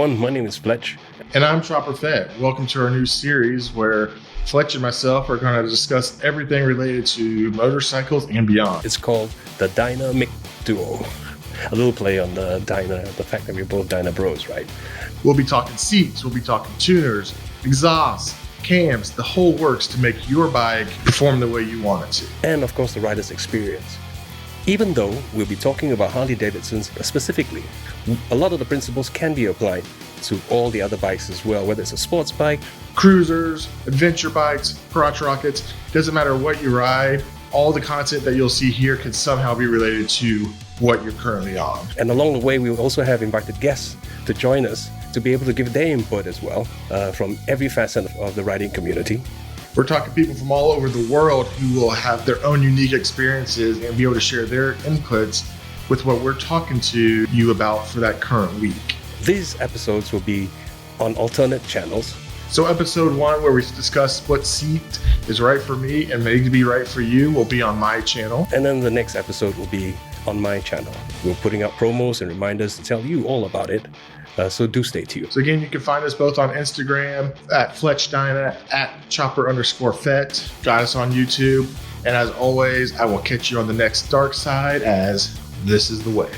everyone, my name is Fletch. And I'm ChopperFett. Welcome to our new series where Fletch and myself are going to discuss everything related to motorcycles and beyond. It's called the Dynamic Duo. A little play on the Dyna, the fact that we're both Dyna bros, right? We'll be talking seats, we'll be talking tuners, exhausts, cams, the whole works to make your bike perform the way you want it to. And of course the rider's experience. Even though we'll be talking about Harley-Davidsons specifically, a lot of the principles can be applied to all the other bikes as well, whether it's a sports bike, cruisers, adventure bikes, crotch rockets, doesn't matter what you ride, all the content that you'll see here can somehow be related to what you're currently on. And along the way, we will also have invited guests to join us to be able to give their input as well from every facet of the riding community. We're talking people from all over the world who will have their own unique experiences and be able to share their inputs with what we're talking to you about for that current week. These episodes will be on alternate channels. So episode 1, where we discuss what seat is right for me and may be right for you, will be on my channel. And then the next episode will be on my channel. We're putting out promos and reminders to tell you all about it. So do stay tuned. So again, you can find us both on Instagram at FletchDyna, at Chopper_Fett. Got us on YouTube. And as always, I will catch you on the next dark side, as this is the way.